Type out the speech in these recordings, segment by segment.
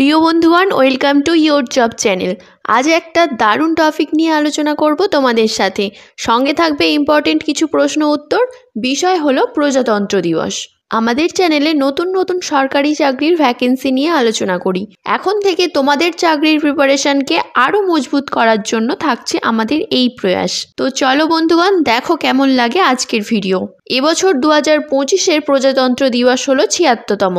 প্রিয় বন্ধুগণ, welcome to your job channel. আজ একটা দারুণ টপিক নিয়ে আলোচনা করব তোমাদের সাথে। সঙ্গে থাকবে ইম্পর্টেন্ট কিছু প্রশ্ন উত্তর। বিষয় হলো প্রজাতন্ত্র দিবস। আমাদের চ্যানেলে নতুন নতুন সরকারি চাকরির ভ্যাকেন্সি নিয়ে আলোচনা করি। এখন থেকে তোমাদের চাকরির প্রিপারেশনকে আরও মজবুত করার জন্য থাকছে আমাদের এই প্রয়াস। তো চলো বন্ধুগণ, দেখো কেমন লাগে আজকের ভিডিও। এবছর 2025-এর প্রজাতন্ত্র দিবস হলো 76তম,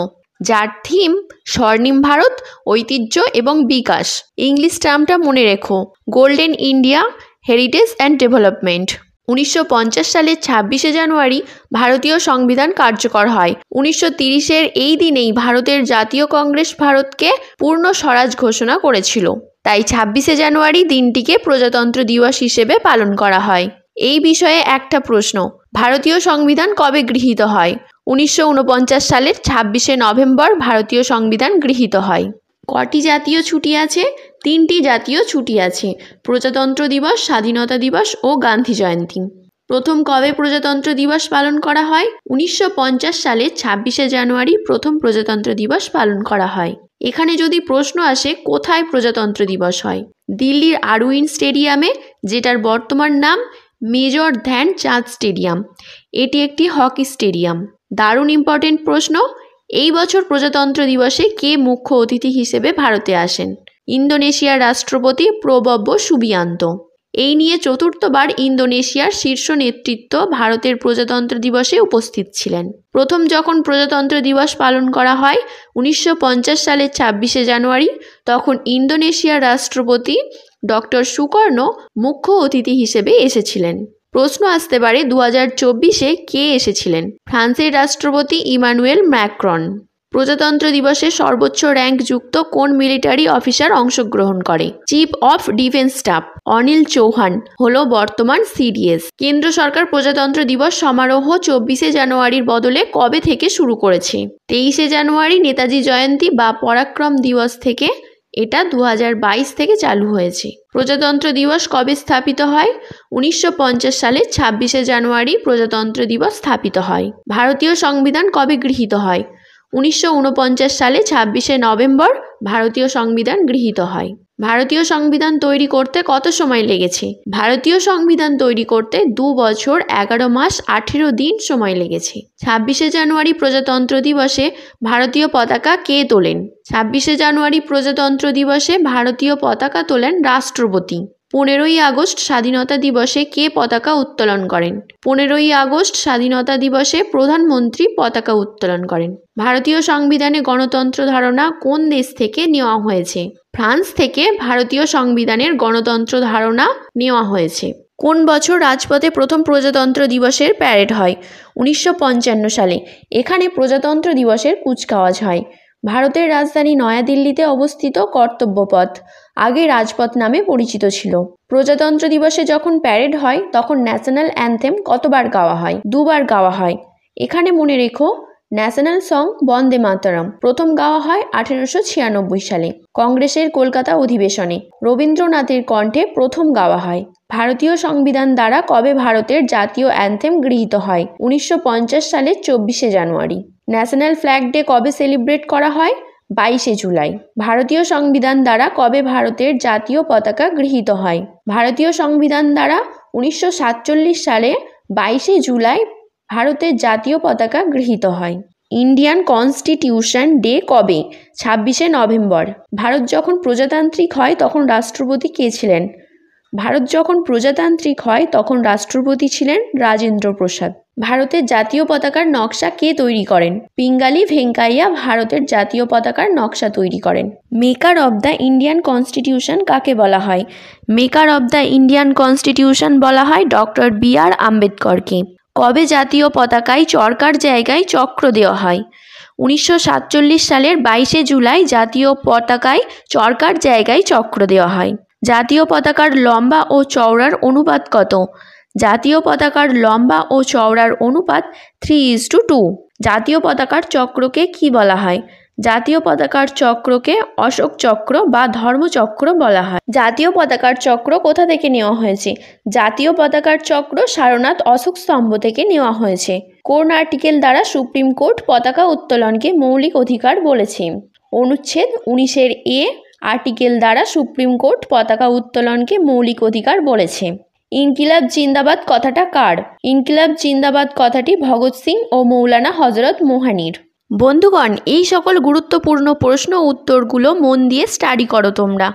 যার থিম স্বর্ণিম ভারত, ঐতিহ্য এবং বিকাশ। ইংলিশ টার্মটা মনে রেখো, golden India, heritage and development. 1950 সালের 26শে জানুয়ারি ভারতীয় সংবিধান কার্যকর হয়। 1930-এর এই দিনেই ভারতের জাতীয় কংগ্রেস ভারতকে পূর্ণ স্বরাজ ঘোষণা করেছিল। তাই 26শে জানুয়ারি দিনটিকে প্রজাতন্ত্র দিবস হিসেবে পালন করা হয়। এই বিষয়ে একটা প্রশ্ন, ভারতীয় সংবিধান কবে গৃহীত হয়? 1949 সালের 26শে নভেম্বর ভারতীয় সংবিধান গৃহীত হয়। কটি জাতীয় ছুটি আছে? 3টি জাতীয় ছুটি আছে, প্রজাতন্ত্র দিবস, স্বাধীনতা দিবস ও গান্ধী জয়ন্তী। প্রথম কবে প্রজাতন্ত্র দিবস পালন করা হয়? 1950 সালের 26শে জানুয়ারি প্রথম প্রজাতন্ত্র দিবস পালন করা হয়। এখানে যদি প্রশ্ন আসে কোথায় প্রজাতন্ত্র দিবস হয়, দিল্লির আরউইন স্টেডিয়ামে, যেটার বর্তমান নাম মেজর ধ্যানচাঁদ স্টেডিয়াম। এটি একটি হকি স্টেডিয়াম। দারুণ ইম্পর্টেন্ট প্রশ্ন, এই বছর প্রজাতন্ত্র দিবসে কে মুখ্য অতিথি হিসেবে ভারতে আসেন? ইন্দোনেশিয়ার রাষ্ট্রপতি প্রবব্য সুবিয়ান্তো। এই নিয়ে চতুর্থবার ইন্দোনেশিয়ার শীর্ষ নেতৃত্ব ভারতের প্রজাতন্ত্র দিবসে উপস্থিত ছিলেন। প্রথম যখন প্রজাতন্ত্র দিবস পালন করা হয় 1950 সালের 26শে জানুয়ারি, তখন ইন্দোনেশিয়ার রাষ্ট্রপতি ডক্টর সুকর্ণ মুখ্য অতিথি হিসেবে এসেছিলেন। প্রশ্ন আসতে পারে 2024-এ কে এসেছিলেন? ফ্রান্সের রাষ্ট্রপতি ইমানুয়েল ম্যাক্রন। প্রজাতন্ত্র দিবসে সর্বোচ্চ র্যাঙ্ক যুক্ত কোন মিলিটারি অফিসার অংশগ্রহণ করে? Chief of defence staff Anil Chauhan হলো বর্তমান সিডিএস। কেন্দ্র সরকার প্রজাতন্ত্র দিবস সমারোহ 24শে জানুয়ারির বদলে কবে থেকে শুরু করেছে? 23শে জানুয়ারি নেতাজি জয়ন্তী বা পরাক্রম দিবস থেকে। এটা 2022 থেকে চালু হয়েছে। প্রজাতন্ত্র দিবস কবে স্থাপিত হয়? 1950 সালের 26শে জানুয়ারি প্রজাতন্ত্র দিবস স্থাপিত হয়। ভারতীয় সংবিধান কবে গৃহীত হয়? 1949 সালে 26শে নভেম্বর ভারতীয় সংবিধান গৃহীত হয়। ভারতীয় সংবিধান তৈরি করতে কত সময় লেগেছে? ভারতীয় সংবিধান তৈরি করতে 2 বছর 11 মাস 18 দিন সময় লেগেছে। 26শে জানুয়ারি প্রজাতন্ত্র দিবসে ভারতীয় পতাকা কে তোলেন? 26শে জানুয়ারি প্রজাতন্ত্র দিবসে ভারতীয় পতাকা তোলেন রাষ্ট্রপতি। 15ই আগস্ট স্বাধীনতা দিবসে কে পতাকা উত্তোলন করেন? 15ই আগস্ট স্বাধীনতা দিবসে প্রধানমন্ত্রী পতাকা উত্তোলন করেন। ভারতীয় সংবিধানে গণতন্ত্র ধারণা কোন দেশ থেকে নেওয়া হয়েছে? ফ্রান্স থেকে ভারতীয় সংবিধানের গণতন্ত্র ধারণা নেওয়া হয়েছে। কোন বছর রাজপথে প্রথম প্রজাতন্ত্র দিবসের প্যারেড হয়? 1955 সালে। এখানে প্রজাতন্ত্র দিবসের কুচকাওয়াজ হয়। ভারতের রাজধানী নয়াদিল্লিতে অবস্থিত কর্তব্যপথ আগে রাজপথ নামে পরিচিত ছিল। প্রজাতন্ত্র দিবসে যখন প্যারেড হয় তখন ন্যাশনাল অ্যানথেম কতবার গাওয়া হয়? 2বার গাওয়া হয়। এখানে মনে রেখো, ন্যাশনাল সং বন্দে মাতরম প্রথম গাওয়া হয় 1896 সালে কংগ্রেসের কলকাতা অধিবেশনে। রবীন্দ্রনাথের কণ্ঠে প্রথম গাওয়া হয়। ভারতীয় সংবিধান দ্বারা কবে ভারতের জাতীয় অ্যানথেম গৃহীত হয়? 1950 সালের 24শে জানুয়ারি। ন্যাশনাল ফ্ল্যাগ ডে কবে সেলিব্রেট করা হয়? 22শে জুলাই। ভারতীয় সংবিধান দ্বারা কবে ভারতের জাতীয় পতাকা গৃহীত হয়? ভারতীয় সংবিধান দ্বারা 1947 সালে 22শে জুলাই ভারতের জাতীয় পতাকা গৃহীত হয়। ইন্ডিয়ান কনস্টিটিউশন ডে কবে? 26শে নভেম্বর। ভারত যখন প্রজাতান্ত্রিক হয় তখন রাষ্ট্রপতি কে ছিলেন? ভারত যখন প্রজাতান্ত্রিক হয় তখন রাষ্ট্রপতি ছিলেন রাজেন্দ্র প্রসাদ। ভারতের জাতীয় পতাকার নকশা কে তৈরি করেন? পিঙ্গালি ভেঙ্কাইয়া ভারতের জাতীয় পতাকার নকশা তৈরি করেন। Maker of the Indian constitution কাকে বলা হয়? Maker of the Indian constitution বলা হয় ডক্টর BR আম্বেদকরকে। কবে জাতীয় পতাকায় চরকার জায়গায় চক্র দেওয়া হয়? 1947 সালের 22শে জুলাই জাতীয় পতাকায় চরকার জায়গায় চক্র দেওয়া হয়। জাতীয় পতাকার লম্বা ও চওড়ার অনুপাত কত? জাতীয় পতাকার লম্বা ও চওড়ার অনুপাত 3:2। জাতীয় পতাকার চক্রকে কি বলা হয়? জাতীয় পতাকার চক্রকে অশোক চক্র বা ধর্মচক্র বলা হয়। জাতীয় পতাকার চক্র কোথা থেকে নেওয়া হয়েছে? জাতীয় পতাকার চক্র সারনাথ অশোক স্তম্ভ থেকে নেওয়া হয়েছে। কোন আর্টিকেল দ্বারা সুপ্রিম কোর্ট পতাকা উত্তোলনকে মৌলিক অধিকার বলেছে? অনুচ্ছেদ 19-এর এ আর্টিকেল দ্বারা সুপ্রিম কোর্ট পতাকা উত্তোলনকে মৌলিক অধিকার বলেছে। ইনকিলাব জিন্দাবাদ কথাটা কার? ইনকিলাব জিন্দাবাদ কথাটি ভগৎ সিং ও মৌলানা হজরত মোহানির। বন্ধুগণ, এই সকল গুরুত্বপূর্ণ প্রশ্ন উত্তরগুলো মন দিয়ে স্টাডি করো তোমরা।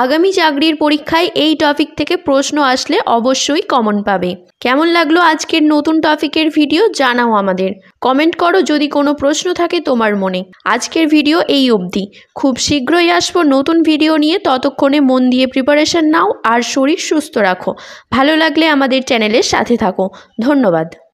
আগামী চাকরির পরীক্ষায় এই টপিক থেকে প্রশ্ন আসলে অবশ্যই কমন পাবে। কেমন লাগলো আজকের নতুন টপিকের ভিডিও জানাও আমাদের। কমেন্ট করো যদি কোনো প্রশ্ন থাকে তোমার মনে। আজকের ভিডিও এই অবধি। খুব শীঘ্রই আসবো নতুন ভিডিও নিয়ে। ততক্ষণে মন দিয়ে প্রিপারেশন নাও আর শরীর সুস্থ রাখো। ভালো লাগলে আমাদের চ্যানেলের সাথে থাকো। ধন্যবাদ।